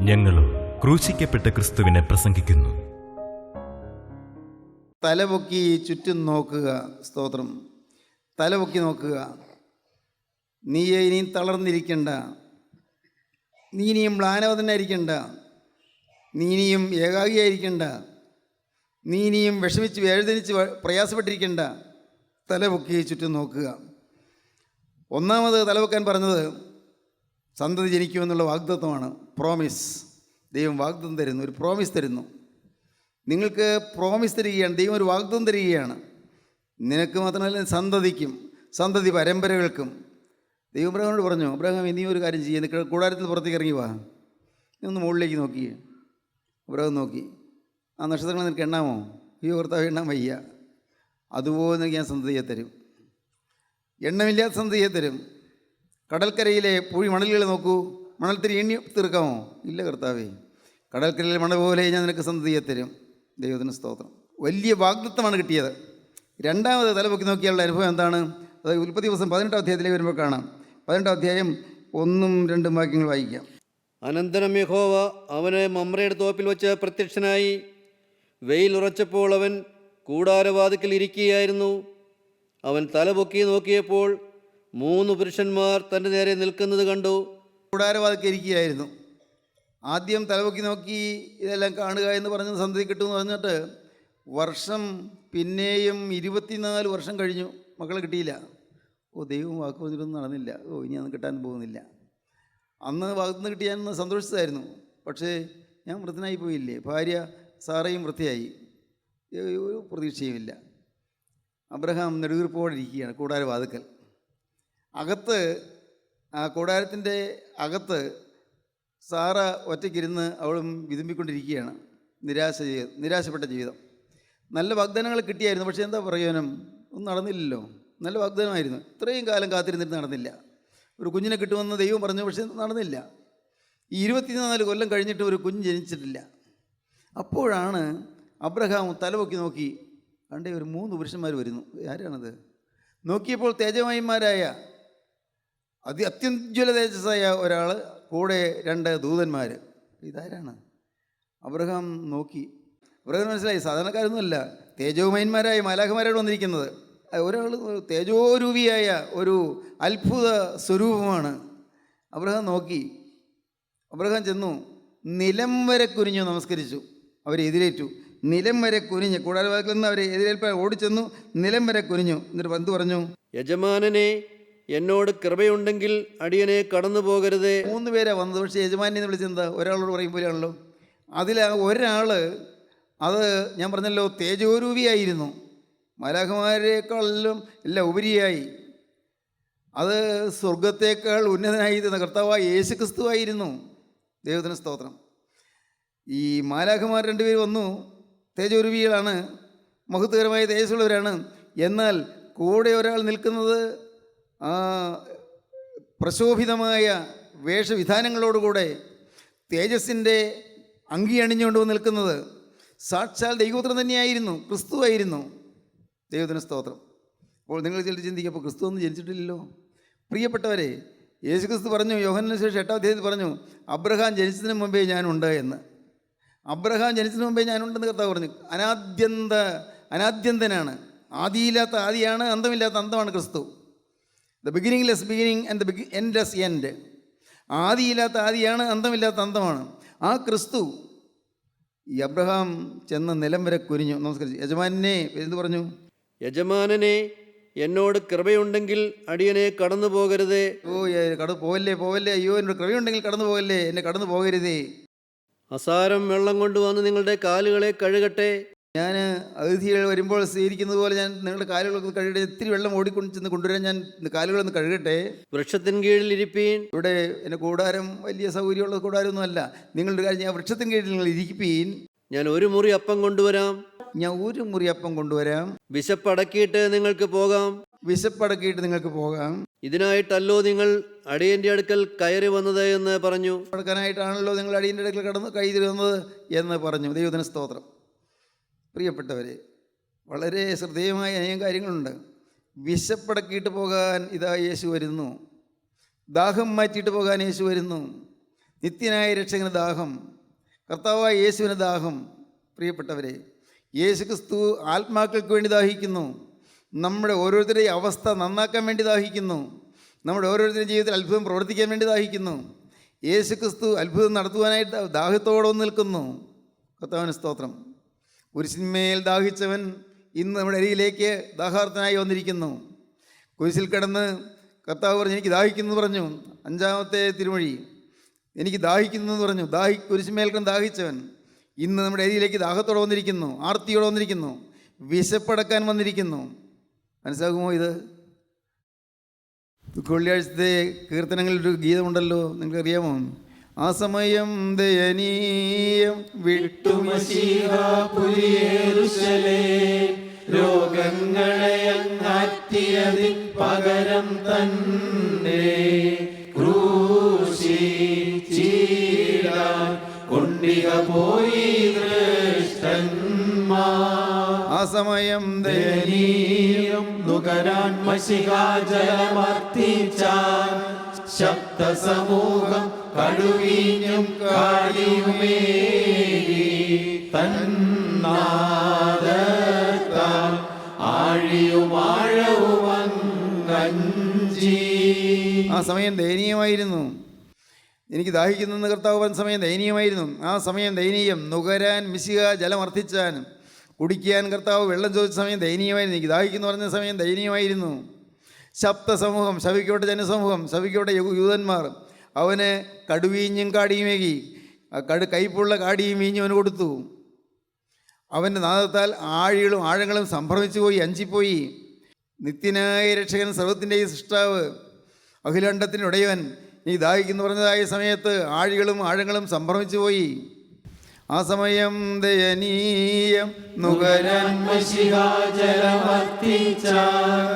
ഞങ്ങളും ക്രൂശിക്കപ്പെട്ട ക്രിസ്തുവിനെ പ്രസംഗിക്കുന്നു. തലപൊക്കി ചുറ്റും നോക്കുക. സ്തോത്രം. തലപൊക്കി നോക്കുക. നീ ഇനിയും തളർന്നിരിക്കണ്ട, നീ ഇനിയും മ്ലാനവതനായിരിക്കണ്ട, നീ ഇനിയും ഏകാഗിയായിരിക്കണ്ട, നീ ഇനിയും വിഷമിച്ച് വേദനിച്ച് പ്രയാസപ്പെട്ടിരിക്കണ്ട. തലപൊക്കി ചുറ്റും നോക്കുക. ഒന്നാമത് തലപൊക്കാൻ പറഞ്ഞത് സന്തതി ജനിക്കുമെന്നുള്ള വാഗ്ദത്വമാണ്. പ്രോമിസ്. ദൈവം വാഗ്ദത്തം തരുന്നു, ഒരു പ്രോമിസ് തരുന്നു. നിങ്ങൾക്ക് പ്രോമിസ് തരികയാണ്, ദൈവം ഒരു വാഗ്ദത്തം തരികയാണ്. നിനക്ക് മാത്രമല്ല, സന്തതിക്കും, സന്തതി പരമ്പരകൾക്കും. ദൈവം അബ്രഹാമിനോട് പറഞ്ഞു, അബ്രഹാം ഇനിയും ഒരു കാര്യം ചെയ്യുക, നിൽക്കുക, കൂടാരത്തിൽ പുറത്തേക്ക് ഇറങ്ങി വാ, നീ ഒന്ന് മുകളിലേക്ക് നോക്കി. അബ്രഹാം നോക്കി. ആ നക്ഷത്രങ്ങൾ നിനക്ക് എണ്ണാമോ? അയ്യോ കർത്താവ്, എണ്ണാൻ വയ്യ. അതുപോലെ നിനക്ക് ഞാൻ സന്തതിയെ തരും, എണ്ണമില്ലാത്ത സന്തതിയെ തരും. കടൽക്കരയിലെ പൂഴി മണലുകൾ നോക്കൂ, മണൽത്തിരി എണ്ണി തീർക്കാമോ? ഇല്ല കർത്താവേ. കടൽക്കരയിലെ മണൽ പോലെ ഞാൻ നിനക്ക് സന്തതിയെ തരും. ദൈവത്തിന് സ്തോത്രം. വലിയ വാഗ്ദത്തമാണ് കിട്ടിയത്. രണ്ടാമത് തലപൊക്കി നോക്കിയാലുള്ള അനുഭവം എന്താണ്? അത് ഉൽപ്പത്തി ദിവസം 18-ാം അധ്യായത്തിലേക്ക് വരുമ്പോൾ കാണാം. 18-ാം അധ്യായം 1-2 വാക്യങ്ങൾ വായിക്കാം. അനന്തരം യഹോവ അവന് മമ്രയുടെ തോപ്പിൽ വെച്ച് പ്രത്യക്ഷനായി. വെയിൽ ഉറച്ചപ്പോൾ അവൻ കൂടാരവാതിക്കൽ ഇരിക്കുകയായിരുന്നു. അവൻ തലപൊക്കി നോക്കിയപ്പോൾ 3 പുരുഷന്മാർ തൻ്റെ നേരെ നിൽക്കുന്നത് കണ്ടു. കൂടാരവാതിക്കൽ ഇരിക്കുകയായിരുന്നു. ആദ്യം തലപൊക്കി നോക്കി ഇതെല്ലാം കാണുക എന്ന് പറഞ്ഞ് സന്തതി കിട്ടുമെന്ന് പറഞ്ഞിട്ട് വർഷം പിന്നെയും 24 വർഷം കഴിഞ്ഞു, മക്കളെ കിട്ടിയില്ല. ദൈവം വാക്ക് പറഞ്ഞിട്ടൊന്നും നടന്നില്ല. ഇനി അതൊന്നും കിട്ടാൻ പോകുന്നില്ല. അന്ന് വാഗ്ദത്തം കിട്ടിയാന്ന് സന്തോഷിച്ചതായിരുന്നു. പക്ഷേ ഞാൻ വൃദ്ധനായി പോയില്ലേ, ഭാര്യ സാറയും വൃത്തിയായി, ഒരു പ്രതീക്ഷയുമില്ല. അബ്രഹാം നെടുവീർപ്പോടെ ഇരിക്കുകയാണ് കൂടാരവാതിക്കൽ. അകത്ത്, ആ കൂടാരത്തിൻ്റെ അകത്ത് സാറ ഒറ്റയ്ക്കിരുന്ന് അവളും വിതുമ്പിക്കൊണ്ടിരിക്കുകയാണ്. നിരാശപ്പെട്ട ജീവിതം. നല്ല വാഗ്ദാനങ്ങൾ കിട്ടിയായിരുന്നു, പക്ഷേ എന്താ പ്രയോജനം? ഒന്നും നടന്നില്ലല്ലോ. നല്ല വാഗ്ദാനമായിരുന്നു, ഇത്രയും കാലം കാത്തിരുന്നിട്ട് നടന്നില്ല. ഒരു കുഞ്ഞിനെ കിട്ടുമെന്ന് ദൈവം പറഞ്ഞു, പക്ഷേ നടന്നില്ല. ഈ 24 കൊല്ലം കഴിഞ്ഞിട്ട് ഒരു കുഞ്ഞ് ജനിച്ചിട്ടില്ല. അപ്പോഴാണ് അബ്രഹാം തലപൊക്കി നോക്കി, കണ്ടേ ഒരു 3 പുരുഷന്മാർ വരുന്നു. ആരാണത്? നോക്കിയപ്പോൾ തേജമയന്മാരായ അത്യുജ്വല തേജസ്സായ ഒരാൾ, കൂടെ 2 ദൂതന്മാർ. ഇതാരാണ്? അബ്രഹാം നോക്കി. അബ്രഹാം മനസ്സിലായി, സാധാരണക്കാരൊന്നുമല്ല, തേജോമയന്മാരായ മാലാഖമാരാണ് വന്നിരിക്കുന്നത്. ഒരാൾ തേജോരൂപിയായ ഒരു അത്ഭുത സ്വരൂപമാണ്. അബ്രഹാം നോക്കി. അബ്രഹാം ചെന്നു, നിലം വരെ കുനിഞ്ഞു നമസ്കരിച്ചു. അവരെ എതിരേറ്റു. നിലം വരെ കുനിഞ്ഞ്, കൂടാരവാതിക്കൽ നിന്ന് അവരെ എതിരേൽപ്പാൻ ഓടിച്ചെന്നു, നിലം വരെ കുനിഞ്ഞു. എന്നിട്ട് എന്ത് പറഞ്ഞു? യജമാനനെ, എന്നോട് കൃപയുണ്ടെങ്കിൽ അടിയനെ കടന്നു പോകരുതേ. 3 പേരാണ് വന്നത്. പക്ഷേ യജമാനെ എന്ന് വിളിച്ചെന്താ? ഒരാളോട് പറയും പോലെയാണല്ലോ. അതിൽ ഒരാൾ, അത് ഞാൻ പറഞ്ഞല്ലോ, തേജോരൂപിയായിരുന്നു, മാലാഖമാരേക്കാളെല്ലാം എല്ലാം ഉപരിയായി. അത് സ്വർഗത്തേക്കാൾ ഉന്നതനായി തീർന്ന കർത്താവായ യേശുക്രിസ്തുവായിരുന്നു. ദൈവത്തിന് സ്തോത്രം. ഈ മാലാഖമാർ 2 പേര് വന്നു, തേജോരൂപികളാണ്, മഹത്വകരമായ തേജസ്സുള്ളവരാണ്. എന്നാൽ കൂടെ ഒരാൾ നിൽക്കുന്നത് പ്രശോഭിതമായ വേഷവിധാനങ്ങളോടുകൂടെ തേജസ്സിൻ്റെ അങ്കി അണിഞ്ഞുകൊണ്ട് നിൽക്കുന്നത് സാക്ഷാൽ ദൈവപുത്രൻ തന്നെയായിരുന്നു, ക്രിസ്തുവായിരുന്നു. ദൈവത്തിന് സ്തോത്രം. അപ്പോൾ നിങ്ങൾ ചിന്തിക്കുക, അപ്പോൾ ക്രിസ്തു ഒന്നും ജനിച്ചിട്ടില്ലല്ലോ. പ്രിയപ്പെട്ടവരെ, യേശു ക്രിസ്തു പറഞ്ഞു, യോഹന്നാന് സുവിശേഷം 8-ാം അധ്യായത്തിൽ പറഞ്ഞു, അബ്രഹാം ജനിച്ചതിന് മുമ്പേ ഞാനുണ്ട് എന്ന്. അബ്രഹാം ജനിച്ചതിന് മുമ്പേ ഞാനുണ്ടെന്ന് കർത്താവ് പറഞ്ഞു. അനാദ്യന്തനാണ്, ആദിയില്ലാത്ത ആദിയാണ്, അന്തമില്ലാത്ത അന്തമാണ് ക്രിസ്തു. The beginningless beginning and the endless end. ആദിയില്ലാത്ത ആദിയാണ്, അന്തമില്ലാത്ത അന്തമാണ്. ആ ക്രിസ്തു ഈ അബ്രഹാം ചെന്ന് നിലം വരെ കുനിഞ്ഞു നമസ്കരിച്ചു. യജമാനെ എന്ത് പറഞ്ഞു? യജമാനനെ, എന്നോട് കൃപയുണ്ടെങ്കിൽ അടിയനെ കടന്നു പോകരുതേ. പോവല്ലേ. അയ്യോ, എന്നോട് കൃപയുണ്ടെങ്കിൽ കടന്നു പോകല്ലേ, എന്നെ കടന്നു പോകരുതേ. അസാരം വെള്ളം കൊണ്ടുവന്ന് നിങ്ങളുടെ കാലുകളെ കഴുകട്ടെ. ഞാൻ അതിഥികൾ വരുമ്പോൾ സ്വീകരിക്കുന്നത് പോലെ ഞാൻ നിങ്ങളുടെ കാലുകളൊക്കെ കഴുകട്ടെ. ഇത്തിരി വെള്ളം ഓടിക്കൊണ്ട് ചെന്ന് കൊണ്ടുവരാൻ ഞാൻ കാലുകളൊന്ന് കഴുകട്ടെ. വൃക്ഷത്തിൻ കീഴിൽ ഇരിപ്പീൻ. ഇവിടെ എൻ്റെ കൂടാരം വലിയ സൗകര്യമുള്ള കൂടാരമൊന്നും അല്ല. നിങ്ങളുടെ കാര്യം, ഞാൻ വൃക്ഷത്തിൻ കീഴിൽ നിങ്ങൾ ഇരിപ്പീൻ. ഞാൻ 1 മുറി അപ്പം കൊണ്ടുവരാം. ഞാൻ 1 മുറി അപ്പം കൊണ്ടുവരാം. വിശപ്പടക്കിയിട്ട് നിങ്ങൾക്ക് പോകാം. ഇതിനായിട്ടല്ലോ നിങ്ങൾ അടിയന്റെ അടുക്കൽ കയറി വന്നത് എന്ന് പറഞ്ഞു. അടക്കാനായിട്ടാണല്ലോ നിങ്ങൾ അടിയൻ്റെ അടുക്കൽ കയറി വന്നത് എന്ന് പറഞ്ഞു. ദൈവത്തിന് സ്തോത്രം. പ്രിയപ്പെട്ടവരെ, വളരെ ശ്രദ്ധേയമായ അനേകം കാര്യങ്ങളുണ്ട്. വിശപ്പടക്കിയിട്ട് പോകാൻ ഇതാ യേശു വരുന്നു. ദാഹം മാറ്റിയിട്ട് പോകാൻ യേശു വരുന്നു. നിത്യനായ രക്ഷകന് ദാഹം, കർത്താവായ യേശുവിന് ദാഹം. പ്രിയപ്പെട്ടവരെ, യേശു ക്രിസ്തു ആത്മാക്കൾക്ക് വേണ്ടി ദാഹിക്കുന്നു. നമ്മുടെ ഓരോരുത്തരുടെയും അവസ്ഥ നന്നാക്കാൻ വേണ്ടി ദാഹിക്കുന്നു. നമ്മുടെ ഓരോരുത്തരുടെയും ജീവിതത്തിൽ അത്ഭുതം പ്രവർത്തിക്കാൻ വേണ്ടി ദാഹിക്കുന്നു. യേശു ക്രിസ്തു അത്ഭുതം നടത്തുവാനായിട്ട് ദാഹത്തോടെ നിൽക്കുന്നു. കർത്താവിന് സ്തോത്രം. കുരിശിന്മേൽ ദാഹിച്ചവൻ ഇന്ന് നമ്മുടെ അരികിലേക്ക് ദാഹാർത്ഥനായി വന്നിരിക്കുന്നു. കുരിശിൽ കിടന്ന് കർത്താവ് പറഞ്ഞു, എനിക്ക് ദാഹിക്കുന്നു പറഞ്ഞു. 5-ാമത്തെ തിരുമൊഴി, എനിക്ക് ദാഹിക്കുന്നു എന്ന് പറഞ്ഞു. കുരിശിന്മേൽ കിടന്ന് ദാഹിച്ചവൻ ഇന്ന് നമ്മുടെ അരികിലേക്ക് ദാഹത്തോടെ വന്നിരിക്കുന്നു, ആർത്തിയോടെ വന്നിരിക്കുന്നു, വിശപ്പടക്കാൻ വന്നിരിക്കുന്നു. മനസ്സിലാകുമോ ഇത്? വെള്ളിയാഴ്ചത്തെ കീർത്തനങ്ങളിലൊരു ഗീതമുണ്ടല്ലോ, നിങ്ങൾക്കറിയാമോ? ആ സമയം ദയനീയം രോഗങ്ങളെ അങ്ങാറ്റിയതിൻ പകരം തന്നെ ക്രൂശിച്ചിടാൻ കൊണ്ടിക പോയി ദൃഷ്ടന്മാർ. ആ സമയം ദയനീയം നുകരാൻ മശിഹാ ജലമർത്തിച്ചാൻ ശബ്ദസമൂഹം കടുവീഞ്ഞും കാടിയുമേകി തന്നാദത്താൽ ആഴിയുമാഴവുമങ്ങഞ്ചി. ആ സമയം ദയനീയമായിരുന്നു. എനിക്ക് ദാഹിക്കുന്നെന്ന് കർത്താവ് പറഞ്ഞ സമയം ദയനീയമായിരുന്നു. ആ സമയം ദയനീയം. നുകരാൻ മിശിഹ ജലമർത്തിച്ചാൻ, കുടിക്കാൻ കർത്താവ് വെള്ളം ചോദിച്ച സമയം ദയനീയമായിരുന്നു. എനിക്ക് ദാഹിക്കുന്നു പറഞ്ഞ സമയം ദയനീയമായിരുന്നു. ശബ്ദസമൂഹം, ശപിക്കപ്പെട്ട ജനസമൂഹം, ശപിക്കപ്പെട്ട യൂതന്മാർ അവന് കടുവീഞ്ഞും കാടിയുമേകി. കയ്പുള്ള കാടിയും വീഞ്ഞും അവന് കൊടുത്തു. അവൻ്റെ നാദത്താൽ ആഴങ്ങളും സംഭ്രമിച്ചു പോയി, അഞ്ചിപ്പോയി. നിത്യനായ രക്ഷകൻ, സർവ്വത്തിൻ്റെയും സൃഷ്ടാവ്, അഖിലണ്ഡത്തിൻ്റെ ഉടയവൻ നീ ദാഹിക്കുന്നു പറഞ്ഞതായ സമയത്ത് ആഴങ്ങളും സംഭ്രമിച്ചു പോയി. ആ സമയം ദയനീയം നുകരാൻ മശിഹാ ജലമർത്തിച്ചാൻ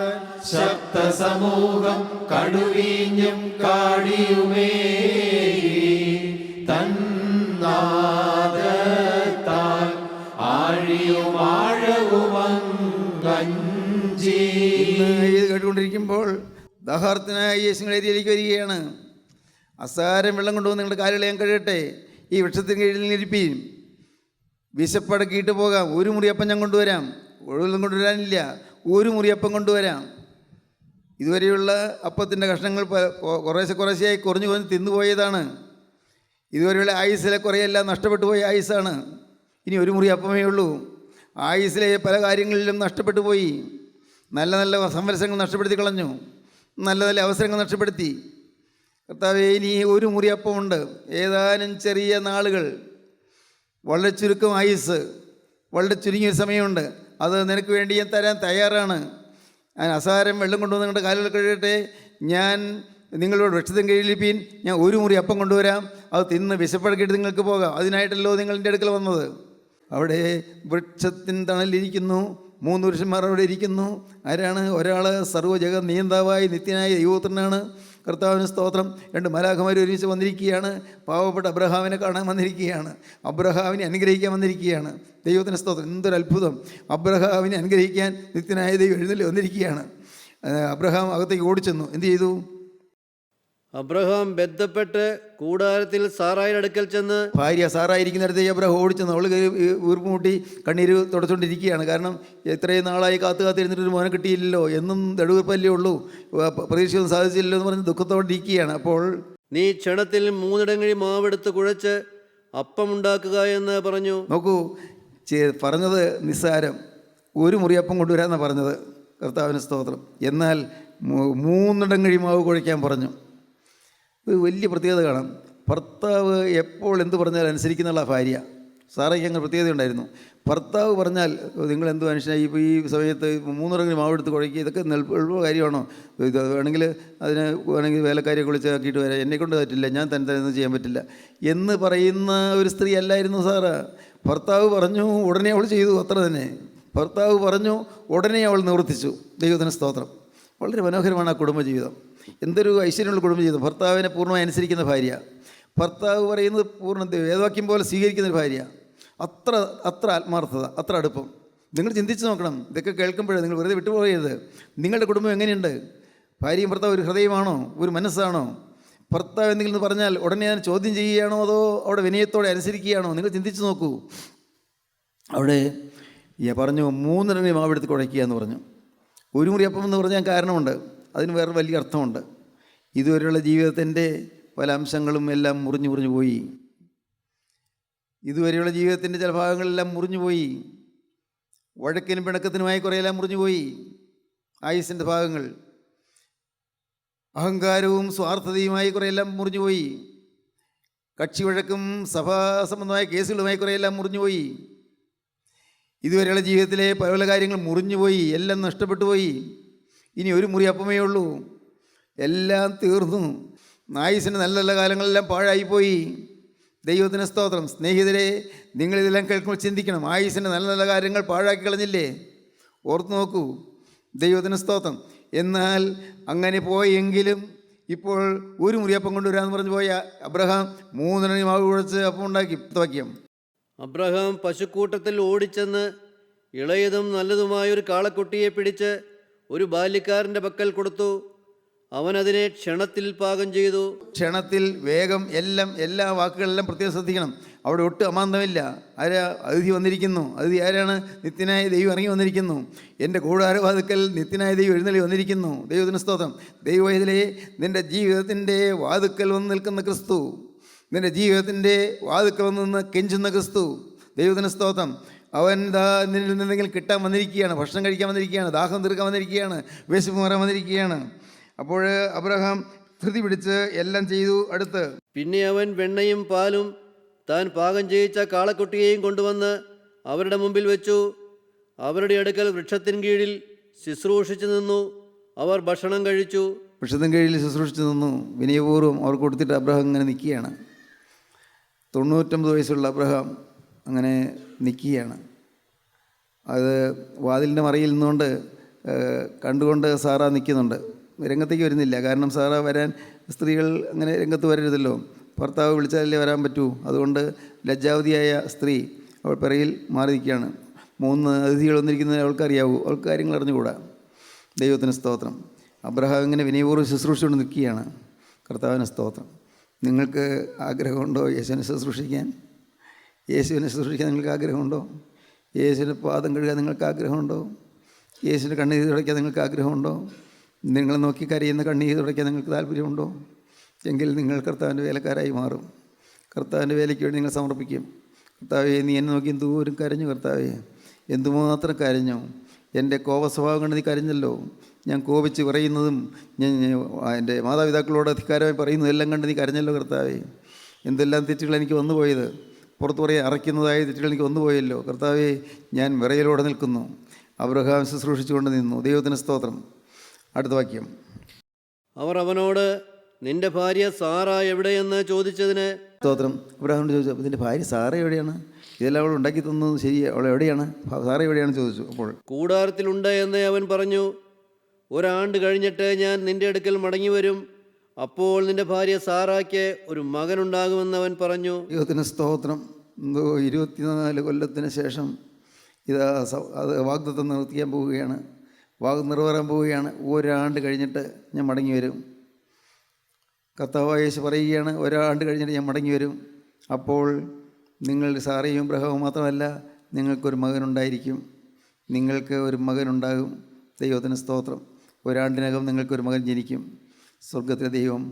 ശബ്ദസമൂഹം കടുവീഞ്ഞും കാടിയുമേകി തന്നാദത്താൽ ആഴിയുമാഴവുമങ്ങഞ്ചി. ഇത് കേട്ടുകൊണ്ടിരിക്കുമ്പോൾ ദാഹാർത്തനായ യേശുവിന്റെ ഏരിയയിലേക്ക് വരികയാണ്. അസാരം വെള്ളം കൊണ്ടുവന്ന് നിങ്ങളുടെ കാലുകളെ ഞാൻ കഴിയട്ടെ, ഈ വൃക്ഷത്തിന് കീഴിൽ ഇരിപ്പീൻ, വിശപ്പടക്കിയിട്ട് പോകാം, ഒരു മുറിയപ്പം ഞാൻ കൊണ്ടുവരാം. ഒഴിവൊന്നും കൊണ്ടുവരാനില്ല, ഒരു മുറിയപ്പം കൊണ്ടുവരാം. ഇതുവരെയുള്ള അപ്പത്തിൻ്റെ കഷ്ണങ്ങൾ കുറേശ്ശെയായി കുറഞ്ഞു തിന്നുപോയതാണ്. ഇതുവരെയുള്ള ആയുസ്സിലെ കുറേയെല്ലാം നഷ്ടപ്പെട്ടു പോയ ആയുസ്സാണ്. ഇനി ഒരു മുറി അപ്പമേ ഉള്ളൂ. ആയുസ്സിലെ പല കാര്യങ്ങളിലും നഷ്ടപ്പെട്ടു പോയി. നല്ല നല്ല സംവത്സരങ്ങൾ നഷ്ടപ്പെടുത്തി കളഞ്ഞു, നല്ല നല്ല അവസരങ്ങൾ നഷ്ടപ്പെടുത്തി. കർത്താവേ, ഇനി ഒരു മുറി അപ്പമുണ്ട്, ഏതാനും ചെറിയ നാളുകൾ, വളരെ ചുരുക്കം ആയുസ്, വളരെ ചുരുങ്ങിയ സമയമുണ്ട്. അത് നിനക്ക് വേണ്ടി ഞാൻ തരാൻ തയ്യാറാണ്. ഞാൻ അസാരം വെള്ളം കൊണ്ടുവന്ന് നിങ്ങളുടെ കാലുകൾ കഴിയട്ടെ, ഞാൻ നിങ്ങളോട് വൃക്ഷത്തിന് കീഴിലിപ്പീൻ, ഞാൻ ഒരു മുറി അപ്പം കൊണ്ടുവരാം, അത് തിന്ന് വിശപ്പടക്കിയിട്ട് നിങ്ങൾക്ക് പോകാം. അതിനായിട്ടല്ലോ നിങ്ങളുടെ അടുക്കൽ വന്നത്. അവിടെ വൃക്ഷത്തിൻ തണലിരിക്കുന്നു 3 പുരുഷന്മാർ അവിടെ ഇരിക്കുന്നു. ആരാണ്? ഒരാൾ സർവ്വജഗ നിയന്താവായി നിത്യനായ ദൈവപുത്രനാണ്. കർത്താവിന് സ്തോത്രം. 2 മാലാഖമാർ ഒരുമിച്ച് വന്നിരിക്കുകയാണ്. പാവപ്പെട്ട അബ്രഹാമിനെ കാണാൻ വന്നിരിക്കുകയാണ്. അബ്രഹാമിനെ അനുഗ്രഹിക്കാൻ വന്നിരിക്കുകയാണ്. ദൈവത്തിന് സ്തോത്രം. എന്തൊരു അത്ഭുതം! അബ്രഹാമിനെ അനുഗ്രഹിക്കാൻ നിത്യനായ ദൈവം എഴുന്നള്ളി വന്നിരിക്കുകയാണ്. അബ്രഹാം അകത്തേക്ക് ഓടിച്ചെന്നു. എന്ത് ചെയ്തു? അബ്രഹാം ബന്ധപ്പെട്ട് കൂടാരത്തിൽ സാറായുടെ അടുക്കൽ ചെന്ന്, ഭാര്യ സാറായിരിക്കുന്നിടത്തേക്ക് അബ്രഹാം ഓടിച്ചെന്നു. അവൾ വീർപ്പുമുട്ടി കണ്ണീര് തുടച്ചുകൊണ്ടിരിക്കുകയാണ്. കാരണം എത്രയും നാളായി കാത്തിരുന്നിട്ടൊരു മോനെ കിട്ടിയില്ലല്ലോ, എന്നും നെടുവീർപ്പല്ലേ ഉള്ളൂ, പ്രതീക്ഷയൊന്നും സാധിച്ചില്ലല്ലോ എന്ന് പറഞ്ഞ് ദുഃഖത്തോടെ ഇരിക്കുകയാണ്. അപ്പോൾ നീ ക്ഷണത്തിൽ 3 ഇടങ്ങഴി മാവെടുത്ത് കുഴച്ച് അപ്പമുണ്ടാക്കുക എന്ന് പറഞ്ഞു. നോക്കൂ, പറഞ്ഞത് നിസ്സാരം, ഒരു മുറിയപ്പം കൊണ്ടുവരാമെന്നാണ് പറഞ്ഞത്. കർത്താവിന് സ്തോത്രം. എന്നാൽ 3 ഇടങ്ങഴി മാവ് കുഴയ്ക്കാൻ പറഞ്ഞു. ഒരു വലിയ പ്രത്യേകത കാണാം. ഭർത്താവ് എപ്പോൾ എന്ത് പറഞ്ഞാൽ അനുസരിക്കുന്നുള്ള ഭാര്യ. സാറയ്ക്ക് അങ്ങനെ പ്രത്യേകത ഉണ്ടായിരുന്നു. ഭർത്താവ് പറഞ്ഞാൽ നിങ്ങളെന്ത് മനുഷ്യനായി ഇപ്പോൾ ഈ സമയത്ത് 3 ഇടങ്ങഴി മാവെടുത്ത് കുഴയ്ക്കുക, ഇതൊക്കെ എളുപ്പ കാര്യമാണോ? ഇത് വേണമെങ്കിൽ വേലക്കാരിയെ കുളിച്ചാക്കിയിട്ട് വരാം, എന്നെക്കൊണ്ട് പറ്റില്ല, ഞാൻ തന്നെ ചെയ്യാൻ പറ്റില്ല എന്ന് പറയുന്ന ഒരു സ്ത്രീ അല്ലായിരുന്നു സാറ്. ഭർത്താവ് പറഞ്ഞു, ഉടനെ അവൾ ചെയ്തു. അത്ര തന്നെ. ഭർത്താവ് പറഞ്ഞു, ഉടനെ അവൾ നിവർത്തിച്ചു. ദൈവത്തിന് സ്തോത്രം. വളരെ മനോഹരമാണ് ആ കുടുംബജീവിതം. എന്തൊരു ഐശ്വര്യമുള്ള കുടുംബജീവിതം. ഭർത്താവിനെ പൂർണ്ണമായി അനുസരിക്കുന്ന ഭാര്യ, ഭർത്താവ് പറയുന്നത് പൂർണ്ണ വേദവാക്യം പോലെ സ്വീകരിക്കുന്ന ഒരു ഭാര്യ. അത്ര ആത്മാർത്ഥത, അത്ര അടുപ്പം. നിങ്ങൾ ചിന്തിച്ച് നോക്കണം. ഇതൊക്കെ കേൾക്കുമ്പോഴേ നിങ്ങൾ വെറുതെ വിട്ടുപോകരുത്. നിങ്ങളുടെ കുടുംബം എങ്ങനെയുണ്ട്? ഭാര്യയും ഭർത്താവ് ഒരു ഹൃദയമാണോ? ഒരു മനസ്സാണോ? ഭർത്താവ് എന്തെങ്കിലും പറഞ്ഞാൽ ഉടനെ ഞാൻ ചോദ്യം ചെയ്യുകയാണോ അതോ അവിടെ വിനയത്തോടെ അനുസരിക്കുകയാണോ? നിങ്ങൾ ചിന്തിച്ച് നോക്കൂ. അവിടെ പറഞ്ഞു 3 ഇരട്ടി മാവെടുത്ത് കുഴയ്ക്കുക എന്ന് പറഞ്ഞു. ഒരു മുറി അപ്പം എന്ന് പറഞ്ഞാൽ കാരണമുണ്ട്, അതിന് വേറെ വലിയ അർത്ഥമുണ്ട്. ഇതുവരെയുള്ള ജീവിതത്തിൻ്റെ പല അംശങ്ങളും എല്ലാം മുറിഞ്ഞു പോയി. ഇതുവരെയുള്ള ജീവിതത്തിൻ്റെ ചില ഭാഗങ്ങളെല്ലാം മുറിഞ്ഞുപോയി. വഴക്കിനും പിണക്കത്തിനുമായി കുറേയെല്ലാം മുറിഞ്ഞുപോയി. ആയുസിൻ്റെ ഭാഗങ്ങൾ അഹങ്കാരവും സ്വാർത്ഥതയുമായി കുറേയെല്ലാം മുറിഞ്ഞുപോയി. കക്ഷി വഴക്കും സഭാ സംബന്ധമായ കേസുകളുമായി കുറേയെല്ലാം മുറിഞ്ഞുപോയി. ഇതുവരെയുള്ള ജീവിതത്തിലെ പല കാര്യങ്ങൾ മുറിഞ്ഞുപോയി, എല്ലാം നഷ്ടപ്പെട്ടു പോയി. ഇനി ഒരു മുറി അപ്പമേ ഉള്ളൂ, എല്ലാം തീർന്നു. ആയുസിൻ്റെ നല്ല നല്ല കാലങ്ങളെല്ലാം പാഴായിപ്പോയി. ദൈവത്തിന് സ്തോത്രം. സ്നേഹിതരെ, നിങ്ങളിതെല്ലാം കേൾക്കുമ്പോൾ ചിന്തിക്കണം, ആയുസിൻ്റെ നല്ല നല്ല കാര്യങ്ങൾ പാഴാക്കി കളഞ്ഞില്ലേ? ഓർത്ത് നോക്കൂ. ദൈവത്തിന് സ്തോത്രം. എന്നാൽ അങ്ങനെ പോയെങ്കിലും ഇപ്പോൾ ഒരു മുറിയപ്പം കൊണ്ടുവരാമെന്ന് പറഞ്ഞു പോയ അബ്രഹാം 3 ഇരട്ടി മാവ് കുഴച്ച് അപ്പം ഉണ്ടാക്കി. വാക്യം: അബ്രഹാം പശുക്കൂട്ടത്തിൽ ഓടിച്ചെന്ന് ഇളയതും നല്ലതുമായൊരു കാളക്കുട്ടിയെ പിടിച്ച് ഒരു ബാല്യക്കാരൻ്റെ പക്കൽ കൊടുത്തു. അവൻ അതിനെ ക്ഷണത്തിൽ പാകം ചെയ്തു. ക്ഷണത്തിൽ, വേഗം, എല്ലാ വാക്കുകളെല്ലാം പ്രത്യേകം ശ്രദ്ധിക്കണം. അവിടെ ഒട്ടും അമാന്തമില്ല. അതിഥി വന്നിരിക്കുന്നു. അതിഥി ആരാണ്? നിത്യനായ ദൈവം ഇറങ്ങി വന്നിരിക്കുന്നു. എൻ്റെ കൂടാരവാതുക്കൽ നിത്യനായ ദൈവം എഴുന്നള്ളി വന്നിരിക്കുന്നു. ദൈവത്തിന് സ്തോത്രം. ദൈവം ഇതിലെ നിൻ്റെ ജീവിതത്തിൻ്റെ വാതുക്കൽ വന്ന് നിൽക്കുന്ന ക്രിസ്തു, നിൻ്റെ ജീവിതത്തിൻ്റെ വാതുക്കൽ വന്ന് നിന്ന് കെഞ്ചുന്ന ക്രിസ്തു. ദൈവത്തിന് സ്തോത്രം. അവൻ നിന്നിൽ നിന്നെങ്കിലും കിട്ടാൻ വന്നിരിക്കുകയാണ്, ഭക്ഷണം കഴിക്കാൻ വന്നിരിക്കുകയാണ്, ദാഹം തീർക്കാൻ വന്നിരിക്കുകയാണ്, വിശപ്പ് മാറാൻ വന്നിരിക്കുകയാണ്. അപ്പോൾ അബ്രഹാം ധൃതി പിടിച്ച് എല്ലാം ചെയ്തു. അടുത്ത്: പിന്നെ അവൻ വെണ്ണയും പാലും താൻ പാകം ചെയ്യിച്ച കാളക്കുട്ടിയെയും കൊണ്ടുവന്ന് അവരുടെ മുമ്പിൽ വെച്ചു. അവരുടെ അടുക്കൽ വൃക്ഷത്തിൻ കീഴിൽ ശുശ്രൂഷിച്ചു നിന്നു. അവർ ഭക്ഷണം കഴിച്ചു. വൃക്ഷത്തിൻ കീഴിൽ ശുശ്രൂഷിച്ചു നിന്നു. വിനയപൂർവ്വം അവർ കൊടുത്തിട്ട് അബ്രഹാം ഇങ്ങനെ നിൽക്കുകയാണ്. 99 വയസ്സുള്ള അബ്രഹാം അങ്ങനെ നിൽക്കുകയാണ്. അത് വാതിലിൻ്റെ മറയിൽ നിന്നുകൊണ്ട് കണ്ടുകൊണ്ട് സാറ നിൽക്കുന്നുണ്ട്. രംഗത്തേക്ക് വരുന്നില്ല. കാരണം സാറ വരാൻ, സ്ത്രീകൾ അങ്ങനെ രംഗത്ത് വരരുതല്ലോ. ഭർത്താവ് വിളിച്ചാലല്ലേ വരാൻ പറ്റൂ. അതുകൊണ്ട് ലജ്ജാവതിയായ സ്ത്രീ അവൾ പിറയിൽ മാറി നിൽക്കുകയാണ്. 3 അതിഥികൾ വന്നിരിക്കുന്നത് അവൾക്കറിയാവൂ. അവൾക്ക് കാര്യങ്ങൾ അറിഞ്ഞുകൂടാ. ദൈവത്തിന് സ്തോത്രം. അബ്രഹാം ഇങ്ങനെ വിനയപൂർവ്വം ശുശ്രൂഷിച്ചുകൊണ്ട് നിൽക്കുകയാണ്. കർത്താവിന് സ്തോത്രം. നിങ്ങൾക്ക് ആഗ്രഹമുണ്ടോ യേശുവിനെ ശുശ്രൂഷിക്കാൻ? യേശുവിനെ ശുശ്രൂഷിക്കാൻ നിങ്ങൾക്ക് ആഗ്രഹമുണ്ടോ? യേശുവിൻ്റെ പാദം കഴുകാൻ നിങ്ങൾക്ക് ആഗ്രഹമുണ്ടോ? യേശുവിൻ്റെ കണ്ണീര് തുടയ്ക്കാൻ നിങ്ങൾക്ക് ആഗ്രഹമുണ്ടോ? നിങ്ങളെ നോക്കി കരയുന്ന കണ്ണീര് തുടയ്ക്കാൻ നിങ്ങൾക്ക് താല്പര്യമുണ്ടോ? എങ്കിൽ നിങ്ങൾ കർത്താവിൻ്റെ വേലക്കാരായി മാറും. കർത്താവിൻ്റെ വേലയ്ക്ക് വേണ്ടി നിങ്ങൾ സമർപ്പിക്കും. കർത്താവേ, നീ എന്നെ നോക്കി എന്തോരം കരഞ്ഞു. കർത്താവേ, എന്തുമാത്രം കരഞ്ഞു. എൻ്റെ കോപസ്വഭാവം കൊണ്ട് നീ കരഞ്ഞല്ലോ. ഞാൻ കോപിച്ച് പറയുന്നതും ഞാൻ എൻ്റെ മാതാപിതാക്കളോട് അധികാരമായി പറയുന്നതെല്ലാം കണ്ട് നീ കരഞ്ഞല്ലോ. കർത്താവേ, എന്തെല്ലാം തെറ്റുകൾ എനിക്ക് വന്നു പോയത്, പുറത്തു പറയാൻ അറയ്ക്കുന്നതായ തെറ്റുകൾ എനിക്ക് വന്നു പോയല്ലോ. കർത്താവേ, ഞാൻ വിറയലോടെ നിൽക്കുന്നു. അബ്രഹാം ശുശ്രൂഷിച്ചുകൊണ്ട് നിന്നു. ദൈവത്തിന് സ്തോത്രം. അടുത്ത വാക്യം: അവർ അവനോട്, നിന്റെ ഭാര്യ സാറ എവിടെയെന്ന് ചോദിച്ചതിന് സ്തോത്രം. അബ്രഹാമിനോട് ചോദിച്ചു, അപ്പോൾ ഇതിൻ്റെ ഭാര്യ സാറ എവിടെയാണ്? ഇതെല്ലാം അവൾ ഉണ്ടാക്കി തന്നത് ശരി, അവൾ എവിടെയാണ്? സാറ എവിടെയാണ് ചോദിച്ചു. അപ്പോൾ കൂടാരത്തിലുണ്ട് എന്ന് അവൻ പറഞ്ഞു. 1 ആണ്ട് കഴിഞ്ഞിട്ട് ഞാൻ നിന്റെ അടുക്കൽ മടങ്ങി വരും. അപ്പോൾ നിന്റെ ഭാര്യ സാറായ്ക്ക് ഒരു മകനുണ്ടാകുമെന്ന് അവൻ പറഞ്ഞു. ദൈവത്തിന് സ്തോത്രം. എന്തോ 24 കൊല്ലത്തിന് ശേഷം ഇതാ അത് വാഗ്ദത്തം നിർത്തിക്കാൻ പോവുകയാണ്. നിറവേറാൻ പോവുകയാണ്. 1 ആണ്ട് കഴിഞ്ഞിട്ട് ഞാൻ മടങ്ങി വരും. കർത്താവായ യേശു പറയുകയാണ്, 1 ആണ്ട് കഴിഞ്ഞിട്ട് ഞാൻ മടങ്ങി വരും. അപ്പോൾ നിങ്ങൾ സാറയും ഇബ്രാഹിമും മാത്രമല്ല, നിങ്ങൾക്കൊരു മകനുണ്ടായിരിക്കും. നിങ്ങൾക്ക് ഒരു മകനുണ്ടാകും. ദൈവത്തിന് സ്തോത്രം. 1 ആണ്ടിനകം നിങ്ങൾക്കൊരു മകൻ ജനിക്കും. സ്വർഗത്തിലെ ദൈവം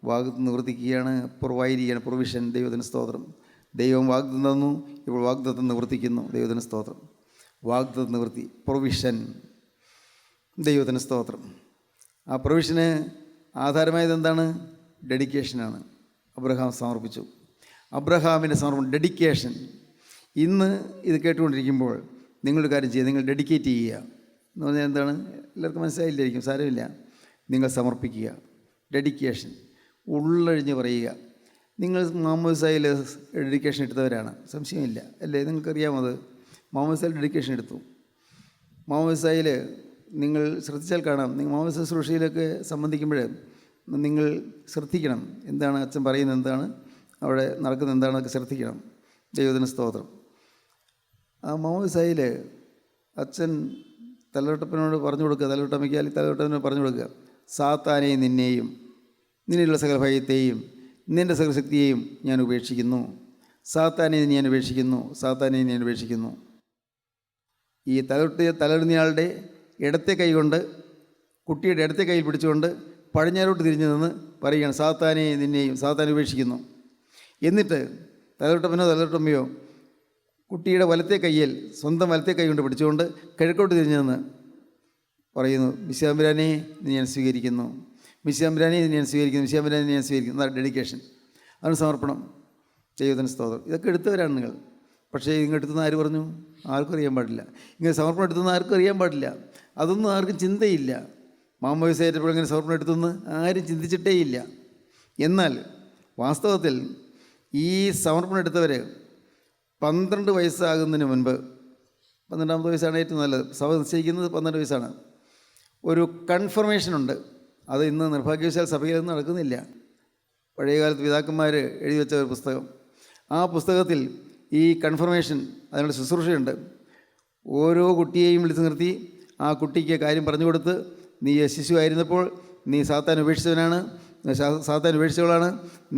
വാഗ്ദത്തം നിവർത്തിക്കുകയാണ്. പ്രൊവൈഡിയാണ്, പ്രൊവിഷൻ. ദൈവത്തിന് സ്തോത്രം. ദൈവം വാഗ്ദത്തം തന്നു, ഇപ്പോൾ വാഗ്ദത്തം നിവർത്തിക്കുന്നു. ദൈവത്തിന് സ്തോത്രം. വാഗ്ദത്തം നിവർത്തി, പ്രൊവിഷൻ. ദൈവത്തിന് സ്തോത്രം. ആ പ്രൊവിഷന് ആധാരമായത് എന്താണ്? ഡെഡിക്കേഷനാണ്. അബ്രഹാം സമർപ്പിച്ചു. അബ്രഹാമിൻ്റെ സമർപ്പണം, ഡെഡിക്കേഷൻ. ഇന്ന് ഇത് കേട്ടുകൊണ്ടിരിക്കുമ്പോൾ നിങ്ങളൊരു കാര്യം ചെയ്യുക, നിങ്ങൾ ഡെഡിക്കേറ്റ് ചെയ്യുക എന്ന് പറഞ്ഞാൽ എന്താണ്? എല്ലാവർക്കും മനസ്സിലായില്ലായിരിക്കും, സാരമില്ല. നിങ്ങൾ സമർപ്പിക്കുക. ഡെഡിക്കേഷൻ, ഉള്ളഴിഞ്ഞ് പറയുക. നിങ്ങൾ മാമോദിസായിൽ ഡെഡിക്കേഷൻ എടുത്തവരാണ്, സംശയമില്ല അല്ലേ? നിങ്ങൾക്കറിയാമത്. മാമോദിസായിൽ ഡെഡിക്കേഷൻ എടുത്തു. മാമോദിസായിൽ നിങ്ങൾ ശ്രദ്ധിച്ചാൽ കാണാം. നിങ്ങൾ മാമോദിസ ശുശ്രൂഷയിലൊക്കെ സംബന്ധിക്കുമ്പോൾ നിങ്ങൾ ശ്രദ്ധിക്കണം. എന്താണ് അച്ഛൻ പറയുന്നത്, എന്താണ് അവിടെ നടക്കുന്നത്, എന്താണെന്നൊക്കെ ശ്രദ്ധിക്കണം. ദൈവത്തിന് സ്തോത്രം. ആ മാമോദിസായിൽ അച്ഛൻ തലവട്ടപ്പനോട് പറഞ്ഞു കൊടുക്കുക, തലവട്ടമ്മയ്ക്ക് അല്ലെങ്കിൽ തലവട്ടപ്പനോട് പറഞ്ഞു കൊടുക്കുക, സാത്താനെയും നിന്നെയും നിന്നിലുള്ള സകല ഭയത്തെയും നിൻ്റെ സകലശക്തിയെയും ഞാൻ ഉപേക്ഷിക്കുന്നു. സാത്താനെ ഞാൻ ഉപേക്ഷിക്കുന്നു, സാത്താനെ ഞാൻ ഉപേക്ഷിക്കുന്നു. ഈ തലറിഞ്ഞയാളുടെ ഇടത്തെ കൈ കൊണ്ട്, കുട്ടിയുടെ ഇടത്തെ കൈയിൽ പിടിച്ചുകൊണ്ട് പടിഞ്ഞാറോട്ട് തിരിഞ്ഞു നിന്ന് പറയുകയാണ്, സാത്താനെ നിന്നെയും സാത്താനെ ഉപേക്ഷിക്കുന്നു. എന്നിട്ട് തലതൊട്ടമ്മയോ കുട്ടിയുടെ വലത്തെ കൈയിൽ, സ്വന്തം വലത്തെ കൈ കൊണ്ട് പിടിച്ചുകൊണ്ട് കിഴക്കോട്ട് തിരിഞ്ഞു നിന്ന് പറയുന്നു, മിശിഹാതമ്പുരാനെ നിന്നെ ഞാൻ സ്വീകരിക്കുന്നു, മിശിഹാതമ്പുരാനെ നിന്നെ ഞാൻ സ്വീകരിക്കുന്നു, മിശിഹാതമ്പുരാനെ നിന്നെ ഞാൻ സ്വീകരിക്കുന്നു. അതാണ് ഡെഡിക്കേഷൻ, അതാണ് സമർപ്പണം. ദൈവത്തിന് സ്തോത്രം. ഇതൊക്കെ എടുത്തവരാണ് നിങ്ങൾ. പക്ഷേ ഇങ്ങ് എടുത്തുനിന്ന് ആര് പറഞ്ഞു? ആർക്കും അറിയാൻ പാടില്ല. ഇങ്ങനെ സമർപ്പണം എടുത്തുനിന്ന് ആർക്കും അറിയാൻ പാടില്ല. അതൊന്നും ആർക്കും ചിന്തയില്ല. മാമോദിസ ഏറ്റപ്പോൾ ഇങ്ങനെ സമർപ്പണം എടുത്തുനിന്ന് ആരും ചിന്തിച്ചിട്ടേയില്ല. എന്നാൽ വാസ്തവത്തിൽ ഈ സമർപ്പണം എടുത്തവർ 12 വയസ്സാകുന്നതിന് മുൻപ്, 12ാമത്തെ വയസ്സാണ് ഏറ്റവും നല്ലത്, സഭ നിശ്ചയിക്കുന്നത് 12 വയസ്സാണ്, ഒരു കൺഫർമേഷനുണ്ട്. അത് ഇന്ന് നിർഭാഗ്യവശാൽ സഭയിലൊന്നും നടക്കുന്നില്ല. പഴയകാലത്ത് പിതാക്കന്മാർ എഴുതി വെച്ച ഒരു പുസ്തകം, ആ പുസ്തകത്തിൽ ഈ കൺഫർമേഷൻ, അതിനുള്ള ശുശ്രൂഷയുണ്ട്. ഓരോ കുട്ടിയെയും വിളിച്ചു നിർത്തി ആ കുട്ടിക്ക് കാര്യം പറഞ്ഞു കൊടുത്ത്, നീ ശിശുവായിരുന്നപ്പോൾ നീ സാത്താൻ ഉപേക്ഷിച്ചവനാണ്, സാത്താൻ ഉപേക്ഷിച്ചവളാണ്,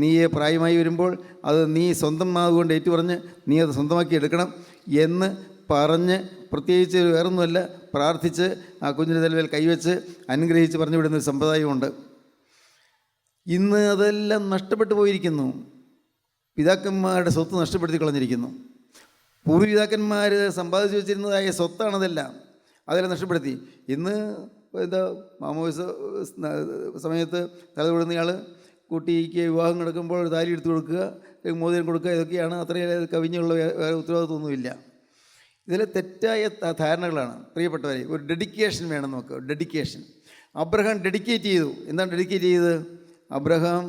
നീ പ്രായമായി വരുമ്പോൾ അത് നീ സ്വന്തം നാവുകൊണ്ട് ഏറ്റുപറഞ്ഞ് നീ അത് സ്വന്തമാക്കി എടുക്കണം എന്ന് പറഞ്ഞ്, പ്രത്യേകിച്ച് വേറൊന്നുമല്ല, പ്രാർത്ഥിച്ച് ആ കുഞ്ഞിൻ്റെ തലവേൽ കൈവച്ച് അനുഗ്രഹിച്ച് പറഞ്ഞു വിടുന്നൊരു സമ്പ്രദായമുണ്ട്. ഇന്ന് അതെല്ലാം നഷ്ടപ്പെട്ടു പോയിരിക്കുന്നു. പിതാക്കന്മാരുടെ സ്വത്ത് നഷ്ടപ്പെടുത്തി കളഞ്ഞിരിക്കുന്നു. പൂർവ്വപിതാക്കന്മാർ സമ്പാദിച്ചു വെച്ചിരുന്നതായ സ്വത്താണതെല്ലാം, അതെല്ലാം നഷ്ടപ്പെടുത്തി. ഇന്ന് എന്താ മാമോദിസ സമയത്ത് തലതൊടുന്നയാൾ കുട്ടിക്ക് വിവാഹം നടക്കുമ്പോൾ ഒരു താലി എടുത്തു കൊടുക്കുക, മോതിരം കൊടുക്കുക, ഇതൊക്കെയാണ്. അത്രയും കവിഞ്ഞുള്ള വേറെ ഉത്തരവാദിത്വമൊന്നുമില്ല. ഇതിൽ തെറ്റായ ധാരണകളാണ് പ്രിയപ്പെട്ടവരെ. ഒരു ഡെഡിക്കേഷൻ വേണം നമുക്ക്, ഡെഡിക്കേഷൻ. അബ്രഹാം ഡെഡിക്കേറ്റ് ചെയ്തു. എന്താണ് ഡെഡിക്കേറ്റ് ചെയ്തത്? അബ്രഹാം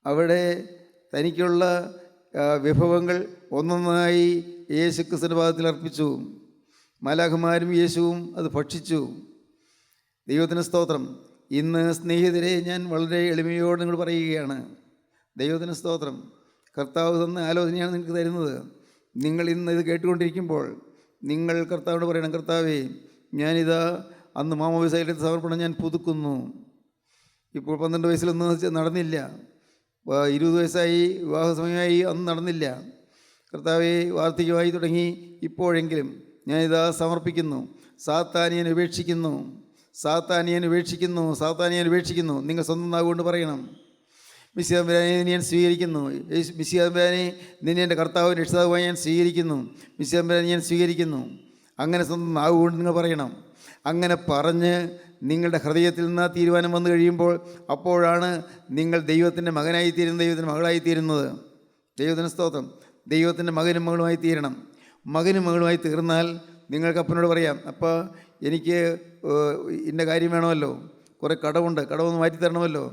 അവിടെ തനിക്കുള്ള വിഭവങ്ങൾ ഒന്നൊന്നായി യേശുക്രിസ്തുവിന്റെ പാദത്തിൽ അർപ്പിച്ചു. മാലാഖമാരും യേശുവും അത് ഭക്ഷിച്ചു. ദൈവത്തിന് സ്തോത്രം. ഇന്ന് സ്നേഹിതരെ, ഞാൻ വളരെ എളിമയോട് നിങ്ങൾ പറയുകയാണ്, ദൈവത്തിന് സ്തോത്രം. കർത്താവ് തന്ന ആലോചനയാണ് നിങ്ങൾക്ക് തരുന്നത്. നിങ്ങൾ ഇന്ന് ഇത് കേട്ടുകൊണ്ടിരിക്കുമ്പോൾ നിങ്ങൾ കർത്താവിനോട് പറയണം, കർത്താവേ, ഞാനിതാ അന്ന് മാമോദിസയിലെ സമർപ്പണം ഞാൻ പുതുക്കുന്നു. ഇപ്പോൾ 12 വയസ്സിലൊന്നും നടന്നില്ല, 20 വയസ്സായി, വിവാഹ സമയമായി, അന്ന് നടന്നില്ല. കർത്താവെ, വാർദ്ധക്യമായി തുടങ്ങി, ഇപ്പോഴെങ്കിലും ഞാനിതാ സമർപ്പിക്കുന്നു. സാത്താനിയൻ ഉപേക്ഷിക്കുന്നു, സാത്താനിയൻ ഉപേക്ഷിക്കുന്നു, സാത്താനിയൻ ഉപേക്ഷിക്കുന്നു. നിങ്ങൾ സ്വന്തം നാവുകൊണ്ട് പറയണം, മിശിഹാതമ്പുരാനെ ഞാൻ സ്വീകരിക്കുന്നു, മിശിഹാതമ്പുരാനെ നിന്നെ എൻ്റെ കർത്താവും രക്ഷിതാവുമായി ഞാൻ സ്വീകരിക്കുന്നു, മിശിഹാതമ്പുരാനെ ഞാൻ സ്വീകരിക്കുന്നു. അങ്ങനെ സ്വന്തം നാവുകൊണ്ട് നിങ്ങൾ പറയണം. അങ്ങനെ പറഞ്ഞ് നിങ്ങളുടെ ഹൃദയത്തിൽ നിന്ന് ആ തീരുമാനം വന്നു കഴിയുമ്പോൾ അപ്പോഴാണ് നിങ്ങൾ ദൈവത്തിൻ്റെ മകനായിത്തീരുന്നത്, ദൈവത്തിൻ്റെ മകളായിത്തീരുന്നത്. ദൈവത്തിന് സ്തോത്രം. ദൈവത്തിൻ്റെ മകനും മകളുമായി തീരണം. മകനും മകളുമായി തീർന്നാൽ നിങ്ങൾക്ക് അപ്പനോട് പറയാം, അപ്പോൾ എനിക്ക് ഇന്ന കാര്യം വേണമല്ലോ, കുറേ കടമുണ്ട്, കടമൊന്ന് മാറ്റി തരണമല്ലോ,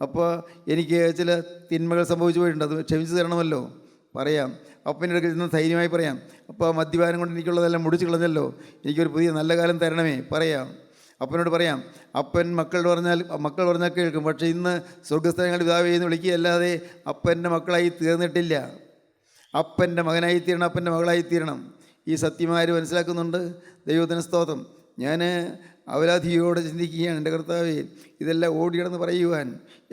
അപ്പോൾ എനിക്ക് ചില തിന്മകൾ സംഭവിച്ചു പോയിട്ടുണ്ട്, അത് ക്ഷമിച്ചു തരണമല്ലോ പറയാം. അപ്പൻ്റെ അടുക്കൽ നിന്ന് ധൈര്യമായി പറയാം, അപ്പോൾ മദ്യപാനം കൊണ്ട് എനിക്കുള്ളതെല്ലാം മുടിച്ചു കളഞ്ഞല്ലോ, എനിക്കൊരു പുതിയ നല്ല കാലം തരണമേ പറയാം. അപ്പനോട് പറയാം. അപ്പൻ മക്കൾ പറഞ്ഞാൽ കേൾക്കും. പക്ഷേ ഇന്ന് സ്വർഗസ്ഥലങ്ങളുടെ പിതാവേ എന്ന് വിളിക്കുകയല്ലാതെ അപ്പൻ്റെ മക്കളായി തീർന്നിട്ടില്ല. അപ്പൻ്റെ മകനായിത്തീരണം, അപ്പൻ്റെ മകളായിത്തീരണം. ഈ സത്യമാര് മനസ്സിലാക്കുന്നുണ്ട്? ദൈവത്തിന് സ്തോത്രം. ഞാൻ അവലാധിയോടെ ചിന്തിക്കുകയാണ്, എൻ്റെ കർത്താവേ, ഇതെല്ലാം ഓടിയിടന്ന് പറയുവാൻ,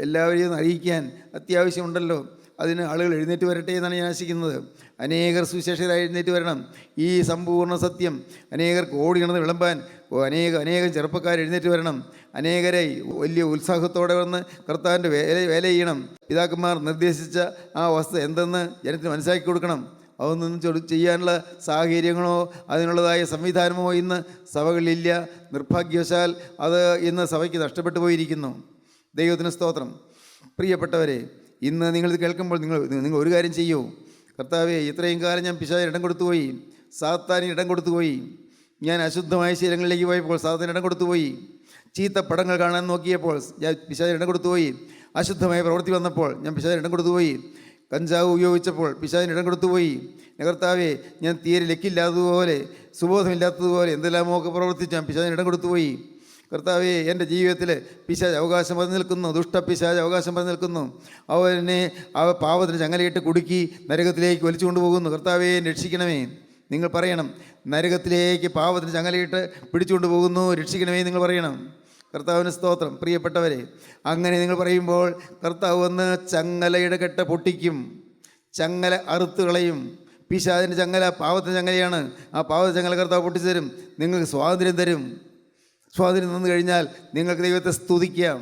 എല്ലാവരെയും അറിയിക്കാൻ അത്യാവശ്യമുണ്ടല്ലോ. അതിന് ആളുകൾ എഴുന്നേറ്റ് വരട്ടെ എന്നാണ് ഞാൻ ആശിക്കുന്നത്. അനേകർ സുവിശേഷകരായി എഴുന്നേറ്റ് വരണം. ഈ സമ്പൂർണ്ണ സത്യം അനേകർക്ക് ഓടിയിടന്ന് വിളമ്പാൻ അനേകം ചെറുപ്പക്കാർ എഴുന്നേറ്റ് വരണം. അനേകരെ വലിയ ഉത്സാഹത്തോടെ വന്ന് കർത്താവിൻ്റെ വേല ചെയ്യണം. പിതാക്കന്മാർ നിർദ്ദേശിച്ച ആ വസ്തു എന്തെന്ന് ജനത്തിന് മനസ്സിലാക്കി കൊടുക്കണം. അതൊന്നും ചെയ്യാനുള്ള സാഹചര്യങ്ങളോ അതിനുള്ളതായ സംവിധാനമോ ഇന്ന് സഭകളിലില്ല. നിർഭാഗ്യവശാൽ അത് ഇന്ന് സഭയ്ക്ക് നഷ്ടപ്പെട്ടു പോയിരിക്കുന്നു. ദൈവത്തിന് സ്തോത്രം. പ്രിയപ്പെട്ടവരെ, ഇന്ന് നിങ്ങളിത് കേൾക്കുമ്പോൾ നിങ്ങൾ ഒരു കാര്യം ചെയ്യൂ. കർത്താവേ, ഇത്രയും കാലം ഞാൻ പിശാചിന് ഇടം കൊടുത്തുപോയി, സാത്താനിന് ഇടം കൊടുത്തുപോയി. ഞാൻ അശുദ്ധമായ ശീലങ്ങളിലേക്ക് പോയപ്പോൾ സാത്താനിന് ഇടം കൊടുത്തുപോയി. ചീത്ത പടങ്ങൾ കാണാൻ നോക്കിയപ്പോൾ ഞാൻ പിശാചിന് ഇടം കൊടുത്തുപോയി. അശുദ്ധമായ പ്രവൃത്തി വന്നപ്പോൾ ഞാൻ പിശാചിന് ഇടം കൊടുത്തുപോയി. കഞ്ചാവ് ഉപയോഗിച്ചപ്പോൾ പിശാചിന് ഇടം കൊടുത്തുപോയി. കർത്താവേ, ഞാൻ തീരെ ലക്കില്ലാത്തതുപോലെ, സുബോധമില്ലാത്തതുപോലെ എന്തെല്ലാമോ ഒക്കെ പ്രവർത്തിച്ച് ഞാൻ പിശാചിന് ഇടം കൊടുത്തുപോയി. കർത്താവേ, എൻ്റെ ജീവിതത്തിൽ പിശാച് അവകാശം പറഞ്ഞു നിൽക്കുന്നു, ദുഷ്ടപിശാച് അവകാശം പറഞ്ഞു നിൽക്കുന്നു. അവനെ പാപത്തിന് ചങ്ങലയിട്ട് കുടുക്കി നരകത്തിലേക്ക് വലിച്ചു കൊണ്ടുപോകുന്നു. കർത്താവേ, രക്ഷിക്കണമേ. നിങ്ങൾ പറയണം, നരകത്തിലേക്ക് പാപത്തിന് ചങ്ങലയിട്ട് പിടിച്ചുകൊണ്ട് പോകുന്നു, രക്ഷിക്കണമേ നിങ്ങൾ പറയണം. കർത്താവിന് സ്തോത്രം. പ്രിയപ്പെട്ടവരെ, അങ്ങനെ നിങ്ങൾ പറയുമ്പോൾ കർത്താവ് വന്ന് ചങ്ങലയുടെ കെട്ട പൊട്ടിക്കും, ചങ്ങല അറുത്ത് കളയും. പിശാചിൻ്റെ ചങ്ങല പാവത്തിൻ്റെ ചങ്ങലയാണ്. ആ പാവത്തിൻ്റെ ചങ്ങല കർത്താവ് പൊട്ടിച്ചു തരും. നിങ്ങൾക്ക് സ്വാതന്ത്ര്യം തരും. സ്വാതന്ത്ര്യം തന്നു കഴിഞ്ഞാൽ നിങ്ങൾക്ക് ദൈവത്തെ സ്തുതിക്കാം.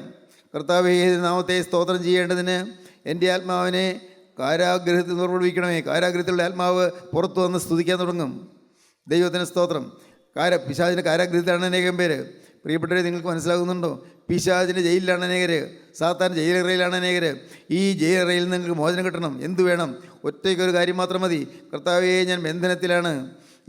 കർത്താവേ, നാമത്തെ സ്തോത്രം ചെയ്യേണ്ടതിന് എൻ്റെ ആത്മാവിനെ കാരാഗ്രഹത്തിൽ നിന്ന് പുറപ്പെടുവിക്കണമേ. കാരാഗ്രഹത്തിലുള്ള ആത്മാവ് പുറത്തു വന്ന് സ്തുതിക്കാൻ തുടങ്ങും. ദൈവത്തിന് സ്തോത്രം. പിശാചിൻ്റെ കാരാഗ്രഹത്തിലാണ് അനേകം പേര്. പ്രിയപ്പെട്ടവരെ, നിങ്ങൾക്ക് മനസ്സിലാകുന്നുണ്ടോ? പിശാചിൻ്റെ ജയിലിലാണ് അനേകർ. സാത്താൻ ജയിലറയിലാണ് അനേകർ. ഈ ജയിലറയിൽ നിന്ന് നിങ്ങൾക്ക് മോചനം കിട്ടണം. എന്തു വേണം? ഒറ്റയ്ക്കൊരു കാര്യം മാത്രം മതി. കർത്താവേ, ഞാൻ ബന്ധനത്തിലാണ്,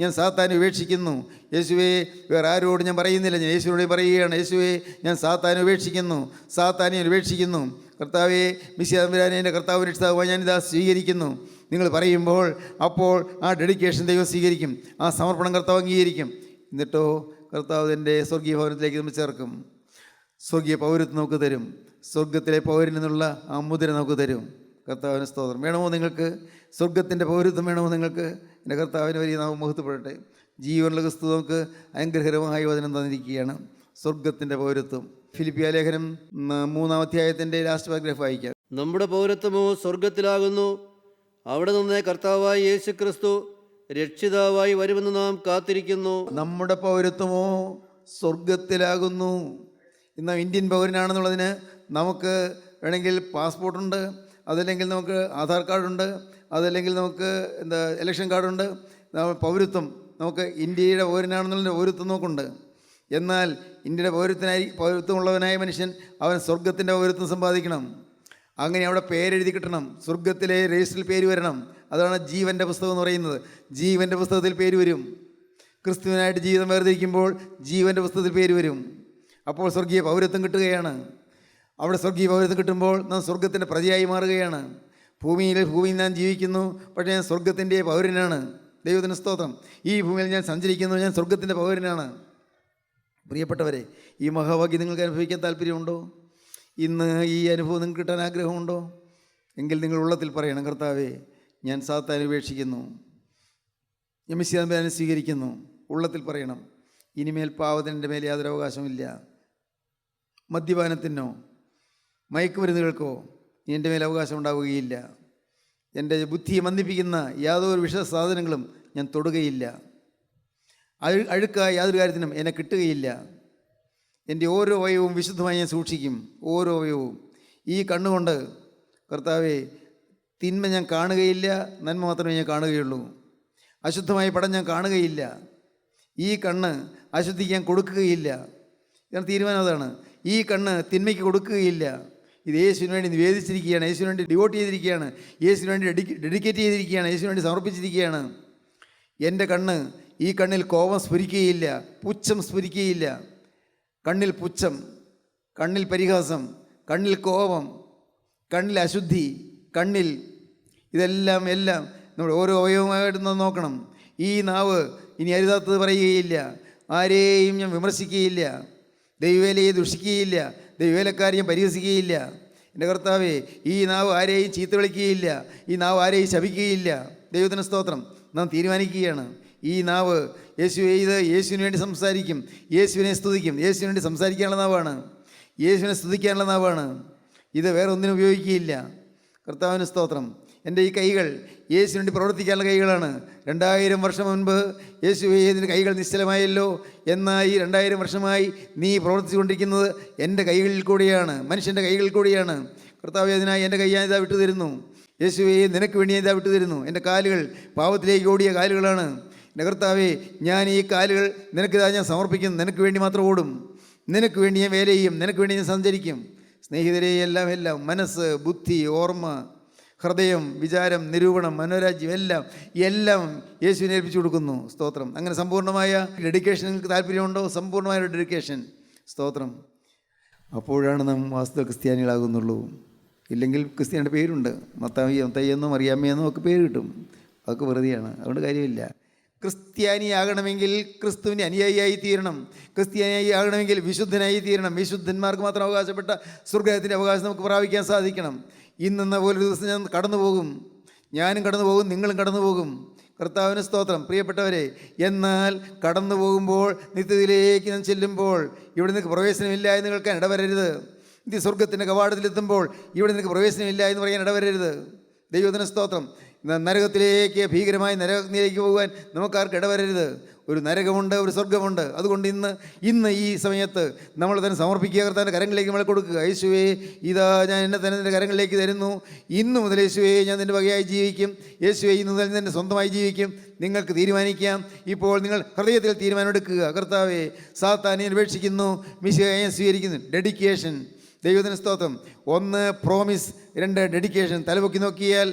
ഞാൻ സാത്താനെ ഉപേക്ഷിക്കുന്നു. യേശുവേ, വേറെ ആരോട് ഞാൻ പറയുന്നില്ല, ഞാൻ യേശുവിനോട് പറയുകയാണ്. യേശുവേ, ഞാൻ സാത്താനെ ഉപേക്ഷിക്കുന്നു, സാത്താനെ ഉപേക്ഷിക്കുന്നു. കർത്താവേ, മിശിഹാ തമ്പുരാനെ എൻ്റെ കർത്താവ് രക്ഷിതാവായി ഞാനിതാ സ്വീകരിക്കുന്നു. നിങ്ങൾ പറയുമ്പോൾ അപ്പോൾ ആ ഡെഡിക്കേഷൻ ദൈവം സ്വീകരിക്കും. ആ സമർപ്പണം കർത്താവ് അംഗീകരിക്കും. എന്നിട്ടോ കർത്താവ് എൻ്റെ സ്വർഗീയ ഭവനത്തിലേക്ക് നമ്മൾ ചേർക്കും. സ്വർഗീയ പൗരത്വം നമുക്ക് തരും. സ്വർഗത്തിലെ പൗരനിൽ നിന്നുള്ള ആ മുദ്ര നമുക്ക് തരും. കർത്താവിന് സ്തോത്രം. വേണമോ നിങ്ങൾക്ക് സ്വർഗത്തിൻ്റെ പൗരത്വം? വേണമോ നിങ്ങൾക്ക്? എൻ്റെ കർത്താവിന് വലിയ നാമം മഹത്വപ്പെടട്ടെ. ജീവനുള്ള ക്രിസ്തു നമുക്ക് അനുഗ്രഹകരമായ വചനം തന്നിരിക്കുകയാണ്. സ്വർഗത്തിൻ്റെ പൗരത്വം. ഫിലിപ്പിയ ലേഖനം 3-ാം അധ്യായത്തിൻ്റെ ലാസ്റ്റ് പാരഗ്രാഫ് വായിക്കാം. നമ്മുടെ പൗരത്വമോ സ്വർഗത്തിലാകുന്നു. അവിടെ നിന്ന് കർത്താവായ യേശു ക്രിസ്തു രക്ഷിതാവായി വരുമെന്ന് നാം കാത്തിരിക്കുന്നു. നമ്മുടെ പൗരത്വമോ സ്വർഗത്തിലാകുന്നു. ഇന്ന് ഇന്ത്യൻ പൗരനാണെന്നുള്ളതിന് നമുക്ക് വേണമെങ്കിൽ പാസ്പോർട്ടുണ്ട്, അതല്ലെങ്കിൽ നമുക്ക് ആധാർ കാർഡുണ്ട്, അതല്ലെങ്കിൽ നമുക്ക് ഇലക്ഷൻ കാർഡുണ്ട്. പൗരത്വം നമുക്ക് ഇന്ത്യയുടെ പൗരനാണെന്നുള്ളതിൻ്റെ പൗരത്വം നമുക്കുണ്ട്. എന്നാൽ ഇന്ത്യയുടെ പൗരത്വമുള്ളവനായ മനുഷ്യൻ അവൻ സ്വർഗത്തിൻ്റെ പൗരത്വം സമ്പാദിക്കണം. അങ്ങനെ അവിടെ പേരെഴുതി കിട്ടണം. സ്വർഗത്തിലെ രജിസ്റ്ററിൽ പേര് വരണം. അതാണ് ജീവൻ്റെ പുസ്തകം എന്ന് പറയുന്നത്. ജീവൻ്റെ പുസ്തകത്തിൽ പേര് വരും. ക്രിസ്തുവിനായിട്ട് ജീവിതം വേർതിരിക്കുമ്പോൾ ജീവൻ്റെ പുസ്തകത്തിൽ പേര് വരും. അപ്പോൾ സ്വർഗീയ പൗരത്വം കിട്ടുകയാണ്. അവിടെ സ്വർഗീയ പൗരത്വം കിട്ടുമ്പോൾ നാം സ്വർഗത്തിൻ്റെ പ്രജയായി മാറുകയാണ്. ഭൂമിയിൽ ഞാൻ ജീവിക്കുന്നു, പക്ഷേ ഞാൻ സ്വർഗത്തിൻ്റെ പൗരനാണ്. ദൈവത്തിന് സ്തോത്രം. ഈ ഭൂമിയിൽ ഞാൻ സഞ്ചരിക്കുന്നു, ഞാൻ സ്വർഗത്തിൻ്റെ പൗരനാണ്. പ്രിയപ്പെട്ടവരെ, ഈ മഹാഭാഗ്യം നിങ്ങൾക്ക് അനുഭവിക്കാൻ താല്പര്യമുണ്ടോ? ഇന്ന് ഈ അനുഭവം നിങ്ങൾക്ക് കിട്ടാൻ ആഗ്രഹമുണ്ടോ? എങ്കിൽ നിങ്ങൾ ഉള്ളത്തിൽ പറയണം, കർത്താവേ, ഞാൻ സാത്താനെ ഉപേക്ഷിക്കുന്നു, ഞാൻ മിശിഹാ തമ്പുരാനെ സ്വീകരിക്കുന്നു. ഉള്ളത്തിൽ പറയണം. ഇനിമേൽ പാവത്തിൻ്റെ മേലെ യാതൊരു അവകാശമില്ല. മദ്യപാനത്തിനോ മയക്കുമരുന്നുകൾക്കോ എൻ്റെ മേൽ അവകാശം ഉണ്ടാവുകയില്ല. എൻ്റെ ബുദ്ധിയെ മന്ദിപ്പിക്കുന്ന യാതൊരു വിഷ സാധനങ്ങളും ഞാൻ തൊടുകയില്ല. അഴുക്കായ യാതൊരു കാര്യത്തിനും എന്നെ കിട്ടുകയില്ല. എൻ്റെ ഓരോ അവയവവും വിശുദ്ധമായി ഞാൻ സൂക്ഷിക്കും. ഓരോ അവയവവും. ഈ കണ്ണുകൊണ്ട് കർത്താവേ, തിന്മ ഞാൻ കാണുകയില്ല, നന്മ മാത്രമേ ഞാൻ കാണുകയുള്ളൂ. അശുദ്ധമായ പടം ഞാൻ കാണുകയില്ല. ഈ കണ്ണ് അശുദ്ധിക്ക് ഞാൻ കൊടുക്കുകയില്ല. ഞാൻ തീരുമാനം അതാണ്. ഈ കണ്ണ് തിന്മയ്ക്ക് കൊടുക്കുകയില്ല. ഇത് യേശുവിന് വേണ്ടി നിവേദിച്ചിരിക്കുകയാണ്, യേശുവിന് വേണ്ടി ഡിവോട്ട് ചെയ്തിരിക്കുകയാണ്, യേശുവിന് വേണ്ടി ഡെഡിക്കേറ്റ് ചെയ്തിരിക്കുകയാണ്, യേശുവിന് വേണ്ടി സമർപ്പിച്ചിരിക്കുകയാണ്. എൻ്റെ കണ്ണ്, ഈ കണ്ണിൽ കോപം സ്ഫുരിക്കുകയില്ല, പുച്ഛം സ്ഫുരിക്കുകയില്ല. കണ്ണിൽ പുച്ഛം, കണ്ണിൽ പരിഹാസം, കണ്ണിൽ കോപം, കണ്ണിൽ അശുദ്ധി, കണ്ണിൽ എല്ലാം നമ്മൾ ഓരോ അവയവമായിട്ട് നോക്കണം. ഈ നാവ് ഇനി അരുതാത്തത് പറയുകയില്ല, ആരെയും ഞാൻ വിമർശിക്കുകയില്ല, ദൈവവേലയെ ദുഷിക്കുകയില്ല, ദൈവവേലക്കാരെയും പരിഹസിക്കുകയില്ല. എൻ്റെ കർത്താവേ, ഈ നാവ് ആരെയും ചീത്ത വിളിക്കുകയില്ല, ഈ നാവ് ആരെയും ശപിക്കുകയില്ല. ദൈവത്തിന് സ്തോത്രം. നാം തീരുമാനിക്കുകയാണ്, ഈ നാവ് യേശുവിന് വേണ്ടി സംസാരിക്കും, യേശുവിനെ സ്തുതിക്കും. യേശുവിന് വേണ്ടി സംസാരിക്കാനുള്ള നാവാണ്, യേശുവിനെ സ്തുതിക്കാനുള്ള നാവാണ്. ഇത് വേറെ ഒന്നിനും ഉപയോഗിക്കുകയില്ല. കർത്താവിന് സ്തോത്രം. എൻ്റെ ഈ കൈകൾ യേശുവിന് വേണ്ടി പ്രവർത്തിക്കാനുള്ള കൈകളാണ്. 2000 വർഷം മുൻപ് യേശുവേ, ഇതിൻ്റെ കൈകൾ നിശ്ചലമായല്ലോ. എന്നാൽ ഈ 2000 വർഷമായി നീ പ്രവർത്തിച്ചുകൊണ്ടിരിക്കുന്നത് എൻ്റെ കൈകളിൽ കൂടിയാണ്, മനുഷ്യൻ്റെ കൈകളിൽ കൂടിയാണ്. കർത്താവേ, അതിനായി എൻ്റെ കൈ ഞാൻ ഇതാ വിട്ടുതരുന്നു. യേശുവേ, നിനക്ക് വേണ്ടി ഞാൻ ഇതാ വിട്ടുതരുന്നു. എൻ്റെ കാലുകൾ പാപത്തിലേക്ക് ഓടിയ കാലുകളാണ്. എൻ്റെ കർത്താവേ, ഞാൻ ഈ കാലുകൾ നിനക്കിതാ ഞാൻ സമർപ്പിക്കുന്നു. നിനക്ക് വേണ്ടി മാത്രം ഓടും, നിനക്ക് വേണ്ടി ഞാൻ വേല ചെയ്യും, നിനക്ക് വേണ്ടി ഞാൻ സഞ്ചരിക്കും. സ്നേഹിതരെ, എല്ലാം മനസ്സ്, ബുദ്ധി, ഓർമ്മ, ഹൃദയം, വിചാരം, നിരൂപണം, മനോരാജ്യം എല്ലാം യേശുവിനെ ഏൽപ്പിച്ചു കൊടുക്കുന്നു. സ്തോത്രം. അങ്ങനെ സമ്പൂർണ്ണമായ ഡെഡിക്കേഷൻ നിങ്ങൾക്ക് താല്പര്യമുണ്ടോ? സമ്പൂർണ്ണമായ ഡെഡിക്കേഷൻ. സ്തോത്രം. അപ്പോഴാണ് നാം വാസ്തവ ക്രിസ്ത്യാനികളാകുന്നുള്ളൂ. ഇല്ലെങ്കിൽ ക്രിസ്ത്യാനിയുടെ പേരുണ്ട്, മത്തായിയെന്നോ മറിയാമ്മയെന്നോ ഒക്കെ പേര് കിട്ടും. അതൊക്കെ വെറുതെയാണ്, അതുകൊണ്ട് കാര്യമില്ല. ക്രിസ്ത്യാനിയാകണമെങ്കിൽ ക്രിസ്തുവിൻ്റെ അനുയായിയായി തീരണം. ക്രിസ്ത്യാനിയായി ആകണമെങ്കിൽ വിശുദ്ധനായി തീരണം. വിശുദ്ധന്മാർക്ക് മാത്രം അവകാശപ്പെട്ട സ്വർഗ്ഗത്തിൻ്റെ അവകാശം നമുക്ക് പ്രാപിക്കാൻ സാധിക്കണം. ഇന്നെന്ന പോലൊരു ദിവസം ഞാൻ കടന്നു പോകും, ഞാനും കടന്നു പോകും, നിങ്ങളും കടന്നു പോകും. കർത്താവിന് സ്തോത്രം. പ്രിയപ്പെട്ടവരെ, എന്നാൽ കടന്നു പോകുമ്പോൾ നിത്യതയിലേക്ക് നാം ചെല്ലുമ്പോൾ ഇവിടെ നിനക്ക് പ്രവേശനമില്ല എന്ന് കേൾക്കാൻ ഇടവരരുത്. സ്വർഗത്തിൻ്റെ കവാടത്തിലെത്തുമ്പോൾ ഇവിടെ നിനക്ക് പ്രവേശനമില്ല എന്ന് പറയാൻ ഇടവരരുത്. ദൈവത്തിന് സ്തോത്രം. നരകത്തിലേക്ക്, ഭീകരമായ നരകത്തിലേക്ക് പോകാൻ നമുക്കാർക്ക് ഇടവരരുത്. ഒരു നരകമുണ്ട്, ഒരു സ്വർഗമുണ്ട്. അതുകൊണ്ട് ഇന്ന് ഈ സമയത്ത് നമ്മൾ തന്നെ സമർപ്പിക്കുക, കർത്താവിൻ്റെ കരങ്ങളിലേക്ക് നമ്മളെ കൊടുക്കുക. യേശുവേ, ഇതാ ഞാൻ എന്നെ തന്നെ നിൻ്റെ കരങ്ങളിലേക്ക് തരുന്നു. ഇന്നു മുതൽ യേശുവേ ഞാൻ നിൻ്റെ വകയായി ജീവിക്കും. യേശുവേ, ഇന്നു മുതൽ നിൻ്റെ സ്വന്തമായി ജീവിക്കും. നിങ്ങൾക്ക് തീരുമാനിക്കാം. ഇപ്പോൾ നിങ്ങൾ ഹൃദയത്തിൽ തീരുമാനമെടുക്കുക. കർത്താവേ, സാത്താനെ ഉപേക്ഷിക്കുന്നു, മിശിഹായെ സ്വീകരിക്കുന്നു. ഡെഡിക്കേഷൻ. ദൈവത്തിന് സ്തോത്രം. 1 പ്രോമിസ്, 2 ഡെഡിക്കേഷൻ. തലപൊക്കി നോക്കിയാൽ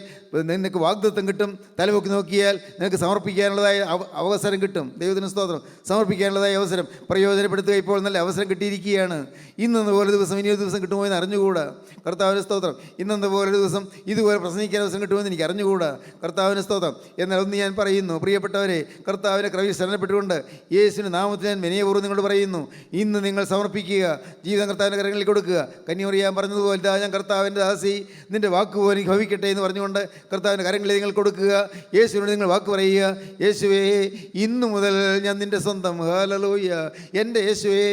നിനക്ക് വാഗ്ദത്തം കിട്ടും. തലപൊക്കി നോക്കിയാൽ നിനക്ക് സമർപ്പിക്കാനുള്ളതായ അവസരം കിട്ടും. ദൈവത്തിന് സ്തോത്രം. സമർപ്പിക്കാനുള്ളതായ അവസരം പ്രയോജനപ്പെടുത്തുക. ഇപ്പോൾ നല്ല അവസരം കിട്ടിയിരിക്കുകയാണ്. ഇന്നെന്ന പോലെ ദിവസം ഇനിയൊരു ദിവസം കിട്ടുമോ എന്ന് അറിഞ്ഞുകൂടാ. കർത്താവിന് സ്തോത്രം. ഇന്നെന്ന പോലെ ദിവസം ഇതുപോലെ പ്രസംഗിക്കാൻ അവസരം കിട്ടുമെന്ന് എനിക്ക് അറിഞ്ഞുകൂടാ. കർത്താവിന് സ്തോത്രം. എന്നാൽ ഒന്ന് ഞാൻ പറയുന്നു, പ്രിയപ്പെട്ടവരെ, കർത്താവിനെ ക്രമത്തിൽ ശരണപ്പെട്ടുകൊണ്ട് യേശുവിൻ്റെ നാമത്തിൽ ഞാൻ വിനയപൂർവ്വം നിങ്ങളോട് പറയുന്നു, ഇന്ന് നിങ്ങൾ സമർപ്പിക്കുക. ജീവിതം കർത്താവിൻ്റെ കരങ്ങളിൽ കൊടുക്കുക. കന്യാമറിയാൻ പറഞ്ഞതുപോലെ, ഞാൻ കർത്താവിൻ്റെ ദാസി, നിൻ്റെ വാക്ക് പോലെ എനിക്ക് ഭവിക്കട്ടെ എന്ന് പറഞ്ഞുകൊണ്ട് കർത്താവിൻ്റെ കരങ്ങളിൽ നിങ്ങൾ കൊടുക്കുക. യേശുവിനോട് നിങ്ങൾ വാക്ക് പറയുക. യേശുവേ, ഇന്നു മുതൽ ഞാൻ നിൻ്റെ സ്വന്തം. ഹല്ലേലൂയ. എൻ്റെ യേശുവേ,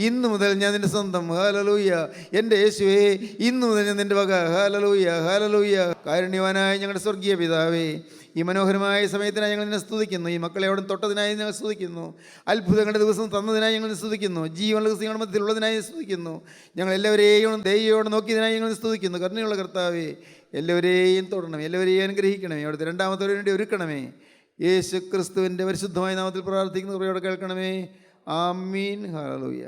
ഇന്നു മുതൽ ഞാൻ നിൻ്റെ സ്വന്തം. ഹല്ലേലൂയ. എൻ്റെ യേശുവേ, ഇന്നു മുതൽ ഞാൻ നിൻ്റെ വക. Hallelujah, hallelujah. കാരുണ്യവാനായ ഞങ്ങളുടെ സ്വർഗീയ പിതാവേ, ഈ മനോഹരമായ സമയത്തിനായി ഞങ്ങൾ നിന്നെ സ്തുതിക്കുന്നു. ഈ മക്കളെ അവിടെ തൊട്ടതിനായി ഞങ്ങൾ സ്തുതിക്കുന്നു. അത്ഭുതങ്ങളുടെ ദിവസം തന്നതിനായി ഞങ്ങൾ സ്തുതിക്കുന്നു. ജീവനുള്ള ദിവസങ്ങളുടെ മധ്യത്തിലുള്ളതിനായി സ്തുതിക്കുന്നു. ഞങ്ങൾ എല്ലാവരെയും ദൈവയോടെ നോക്കിയതിനായി ഞങ്ങൾ സ്തുതിക്കുന്നു. കരുണയുള്ള കർത്താവേ, എല്ലാവരെയും തൊടണമേ, എല്ലാവരെയും അനുഗ്രഹിക്കണമേ. അവിടുത്തെ രണ്ടാമത്തവരെ വേണ്ടി ഒരുക്കണമേ. യേശു ക്രിസ്തുവിൻ്റെ പരിശുദ്ധമായ നാമത്തിൽ പ്രാർത്ഥിക്കുന്ന കൃപയോടെ കേൾക്കണമേ. ആമീൻ. ഹല്ലേലൂയ.